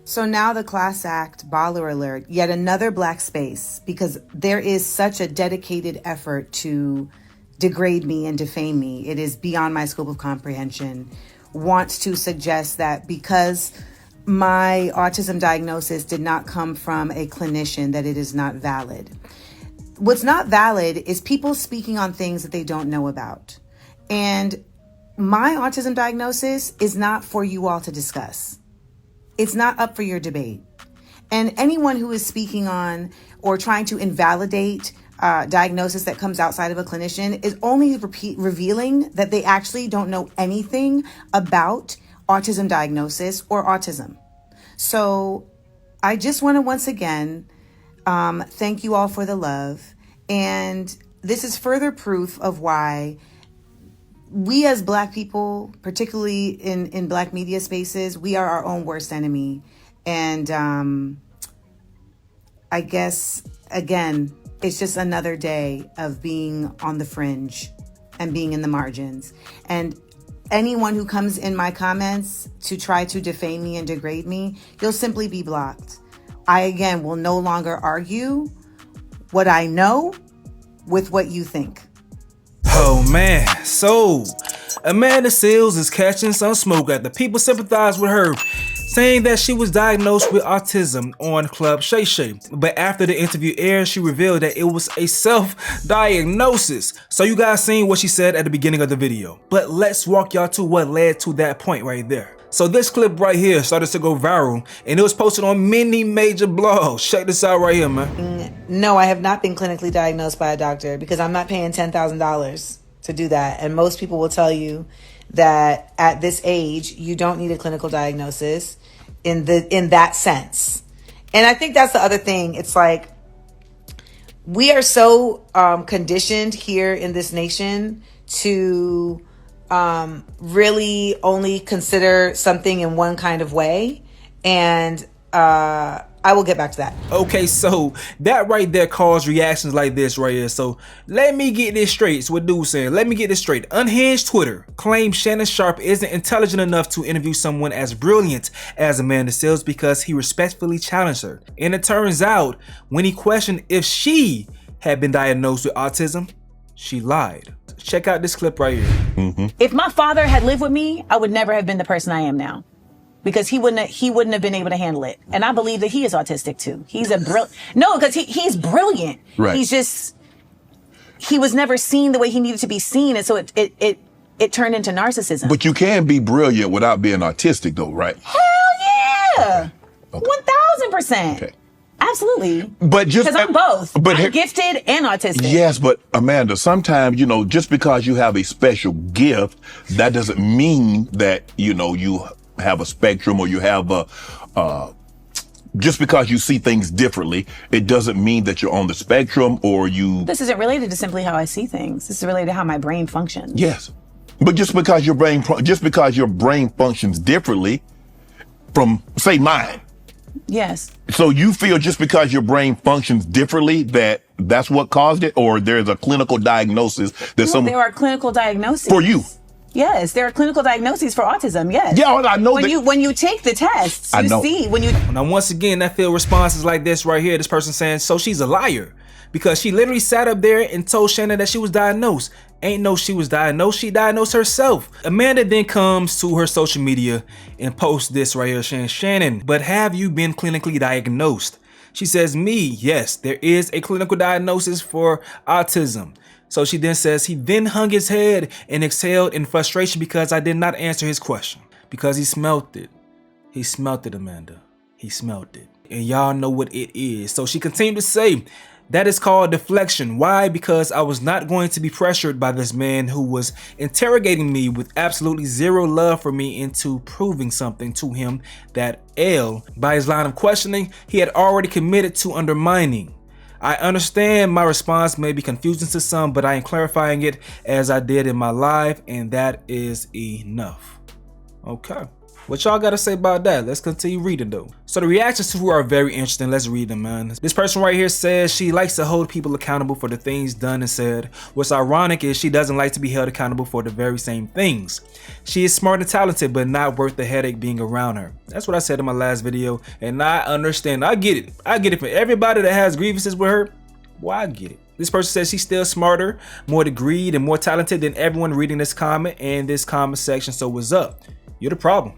So now the class act, baller alert, yet another black space, because there is such a dedicated effort to degrade me and defame me. It is beyond my scope of comprehension. Wants to suggest that because my autism diagnosis did not come from a clinician, that it is not valid. What's not valid is people speaking on things that they don't know about. And my autism diagnosis is not for you all to discuss. It's not up for your debate. And anyone who is speaking on or trying to invalidate diagnosis that comes outside of a clinician is only revealing that they actually don't know anything about autism diagnosis or autism. So I just want to once again thank you all for the love. And this is further proof of why we as Black people, particularly in Black media spaces, we are our own worst enemy. And I guess, again, it's just another day of being on the fringe and being in the margins. And anyone who comes in my comments to try to defame me and degrade me, you'll simply be blocked. I, again, will no longer argue what I know with what you think. Oh man, so Amanda Seales is catching some smoke after people sympathize with her, saying that she was diagnosed with autism on Club Shay Shay. But after the interview aired, she revealed that it was a self-diagnosis. So you guys seen what she said at the beginning of the video. But let's walk y'all to what led to that point right there. So this clip right here started to go viral, and it was posted on many major blogs. Check this out right here, man. No, I have not been clinically diagnosed by a doctor because I'm not paying $10,000 to do that. And most people will tell you that at this age, you don't need a clinical diagnosis in that sense. And I think that's the other thing. It's like, we are so conditioned here in this nation to really only consider something in one kind of way. And I will get back to that. Okay, so that right there caused reactions like this right here. So let me get this straight. It's what dude's saying. Let me get this straight. Unhinged Twitter claims Shannon Sharpe isn't intelligent enough to interview someone as brilliant as Amanda Seales because he respectfully challenged her. And it turns out when he questioned if she had been diagnosed with autism, she lied. Check out this clip right here. If my father had lived with me, I would never have been the person I am now, because he wouldn't have been able to handle it. And I believe that he is autistic too. He's a because he's brilliant. Right. He was never seen the way he needed to be seen, and so it turned into narcissism. But you can be brilliant without being autistic though, right? Hell yeah. Okay. 1000%. Okay. Absolutely. But just because I'm both. But I'm gifted and autistic. Yes, but Amanda, sometimes, just because you have a special gift, that doesn't mean that, you have a spectrum, or you have just because you see things differently, it doesn't mean that you're on the spectrum or you... This isn't related to simply how I see things. This is related to how my brain functions. Yes. But just because your brain functions differently from, say, mine. Yes. So you feel just because your brain functions differently that's what caused it, or there's a clinical diagnosis that there are clinical diagnoses. For you? Yes, there are clinical diagnoses for autism, yes. Yeah, I know when you take the tests, you see when you... Now, once again, that field response is like this right here. This person saying, so she's a liar. Because she literally sat up there and told Shannon that she was diagnosed. Ain't no she was diagnosed, she diagnosed herself. Amanda then comes to her social media and posts this right here saying, Shannon, but have you been clinically diagnosed? She says, me, yes, there is a clinical diagnosis for autism. So she then says, he then hung his head and exhaled in frustration because I did not answer his question. Because he smelt it. He smelt it, Amanda. He smelt it. And y'all know what it is. So she continued to say, that is called deflection. Why? Because I was not going to be pressured by this man who was interrogating me with absolutely zero love for me into proving something to him that by his line of questioning, he had already committed to undermining. I understand my response may be confusing to some, but I am clarifying it as I did in my live, and that is enough. Okay. What y'all gotta say about that? Let's continue reading though. So the reactions to her are very interesting. Let's read them, man. This person right here says she likes to hold people accountable for the things done and said. What's ironic is she doesn't like to be held accountable for the very same things. She is smart and talented, but not worth the headache being around her. That's what I said in my last video, and I understand. I get it. I get it for everybody that has grievances with her. Well, I get it. This person says she's still smarter, more degreed, and more talented than everyone reading this comment and this comment section. So what's up? You're the problem.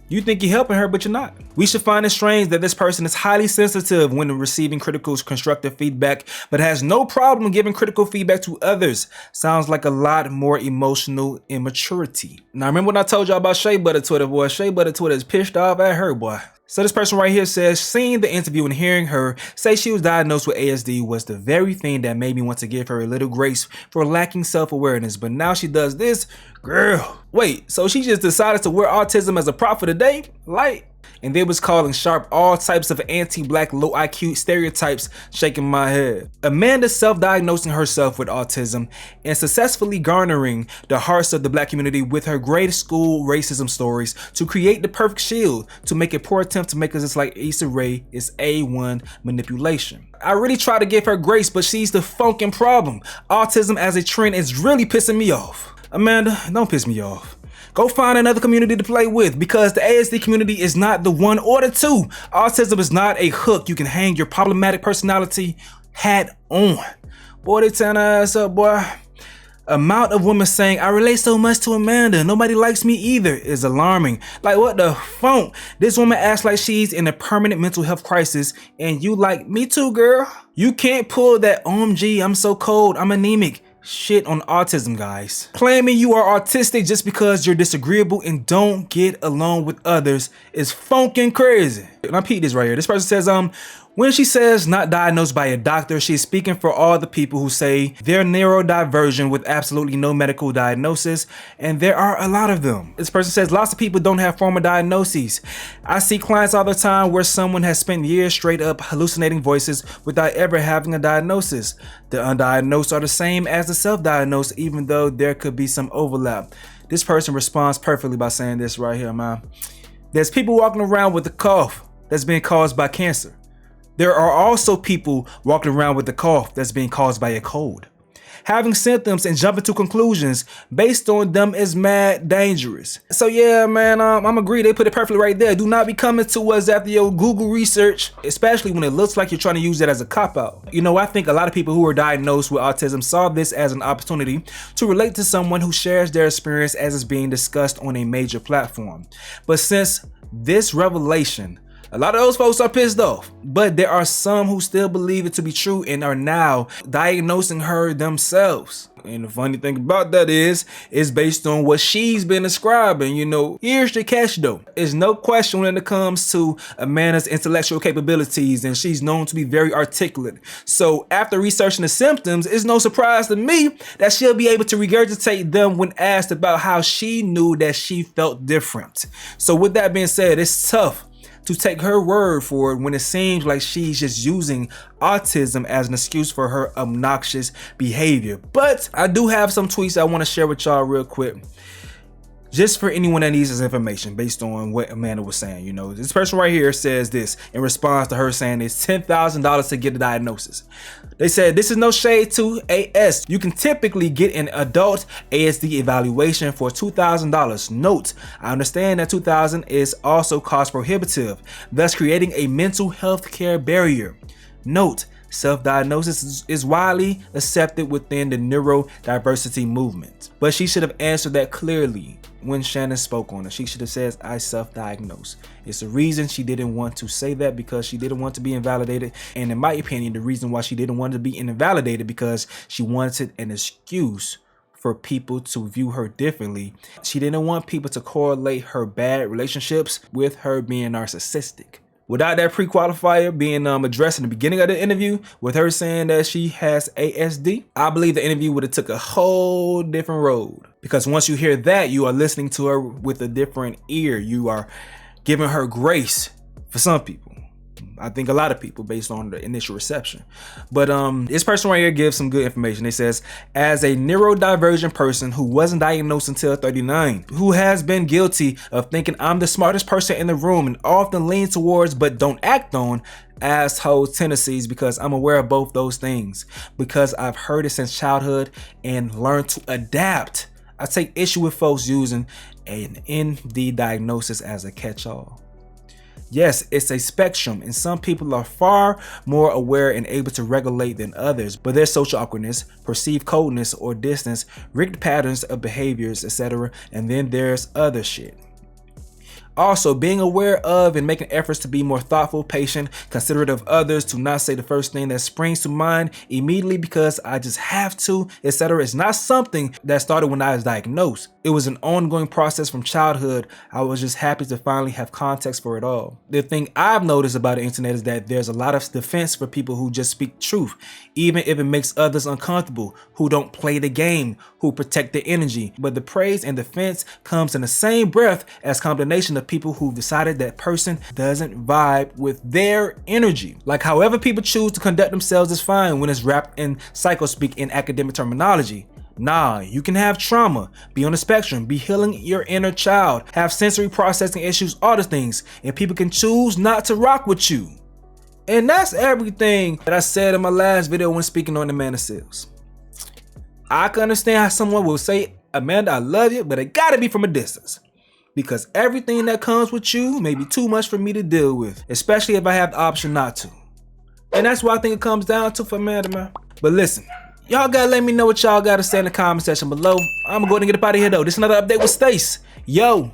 You think you're helping her, but you're not. We should find it strange that this person is highly sensitive when receiving critical, constructive feedback, but has no problem giving critical feedback to others. Sounds like a lot more emotional immaturity. Now, remember when I told y'all about Shea Butter Twitter, boy? Shea Butter Twitter is pissed off at her, boy. So this person right here says, seeing the interview and hearing her say she was diagnosed with ASD was the very thing that made me want to give her a little grace for lacking self-awareness. But now she does this, girl. Wait, so she just decided to wear autism as a prop for the day? Like, and they was calling Sharpe all types of anti-black, low IQ stereotypes, shaking my head. Amanda self-diagnosing herself with autism and successfully garnering the hearts of the black community with her grade school racism stories to create the perfect shield to make a poor attempt to make us just like Issa Rae is A1 manipulation. I really try to give her grace, but she's the funkin' problem. Autism as a trend is really pissing me off. Amanda, don't piss me off. Go find another community to play with, because the ASD community is not the one or the two. Autism is not a hook you can hang your problematic personality hat on. Boy, they turn her ass up, boy. Amount of women saying, I relate so much to Amanda, nobody likes me either, is alarming. Like, what the funk? This woman acts like she's in a permanent mental health crisis, and you like, me too, girl. You can't pull that OMG, I'm so cold, I'm anemic shit on autism, guys. Claiming you are autistic just because you're disagreeable and don't get along with others is funkin' crazy. And I peep this right here. This person says, when she says not diagnosed by a doctor, she's speaking for all the people who say they're neurodivergent with absolutely no medical diagnosis, and there are a lot of them. This person says lots of people don't have formal diagnoses. I see clients all the time where someone has spent years straight up hallucinating voices without ever having a diagnosis. The undiagnosed are the same as the self-diagnosed, even though there could be some overlap. This person responds perfectly by saying this right here, man. There's people walking around with a cough that's being caused by cancer. There are also people walking around with a cough that's being caused by a cold. Having symptoms and jumping to conclusions based on them is mad dangerous. So yeah, man, I'm agree. They put it perfectly right there. Do not be coming to us after your Google research, especially when it looks like you're trying to use it as a cop-out. You know, I think a lot of people who are diagnosed with autism saw this as an opportunity to relate to someone who shares their experience as it's being discussed on a major platform. But since this revelation, a lot of those folks are pissed off, but there are some who still believe it to be true and are now diagnosing her themselves. And the funny thing about that is based on what she's been describing. You know, here's the catch though. There's no question when it comes to Amanda's intellectual capabilities, and she's known to be very articulate. So after researching the symptoms, it's no surprise to me that she'll be able to regurgitate them when asked about how she knew that she felt different. So with that being said, it's tough to take her word for it when it seems like she's just using autism as an excuse for her obnoxious behavior. But I do have some tweets I want to share with y'all real quick, just for anyone that needs this information based on what Amanda was saying. You know, this person right here says this in response to her saying it's $10,000 to get a diagnosis. They said, this is no shade to AS. You can typically get an adult ASD evaluation for $2,000. Note, I understand that $2,000 is also cost prohibitive, thus creating a mental health care barrier. Note, self-diagnosis is widely accepted within the neurodiversity movement. But she should have answered that clearly when Shannon spoke on it. She should have said, I self-diagnose. It's the reason she didn't want to say that, because she didn't want to be invalidated. And in my opinion, the reason why she didn't want to be invalidated, because she wanted an excuse for people to view her differently. She didn't want people to correlate her bad relationships with her being narcissistic. Without that pre-qualifier being addressed in the beginning of the interview, with her saying that she has ASD, I believe the interview would have took a whole different road. Because once you hear that, you are listening to her with a different ear. You are giving her grace for some people. I think a lot of people based on the initial reception. But this person right here gives some good information. It says, as a neurodivergent person who wasn't diagnosed until 39, who has been guilty of thinking I'm the smartest person in the room and often lean towards but don't act on asshole tendencies because I'm aware of both those things, because I've heard it since childhood and learned to adapt. I take issue with folks using an ND diagnosis as a catch-all. Yes, it's a spectrum, and some people are far more aware and able to regulate than others, but their social awkwardness, perceived coldness or distance, rigged patterns of behaviors, etc. And then there's other shit. Also, being aware of and making efforts to be more thoughtful, patient, considerate of others, to not say the first thing that springs to mind immediately because I just have to, etc. It's not something that started when I was diagnosed. It was an ongoing process from childhood. I was just happy to finally have context for it all. The thing I've noticed about the internet is that there's a lot of defense for people who just speak truth, even if it makes others uncomfortable, who don't play the game, who protect their energy. But the praise and defense comes in the same breath as condemnation of people who decided that person doesn't vibe with their energy. Like, however people choose to conduct themselves is fine when it's wrapped in psychospeak in academic terminology. Nah, you can have trauma, be on the spectrum, be healing your inner child, have sensory processing issues, all the things, and people can choose not to rock with you. And that's everything that I said in my last video when speaking on the Man of Sales. I can understand how someone will say, Amanda, I love you, but it gotta be from a distance. Because everything that comes with you may be too much for me to deal with, especially if I have the option not to. And that's what I think it comes down to for Amanda, man. But listen, y'all gotta let me know what y'all gotta say in the comment section below. I'm gonna go ahead and get up out of here though. This is another update with Stace. Yo.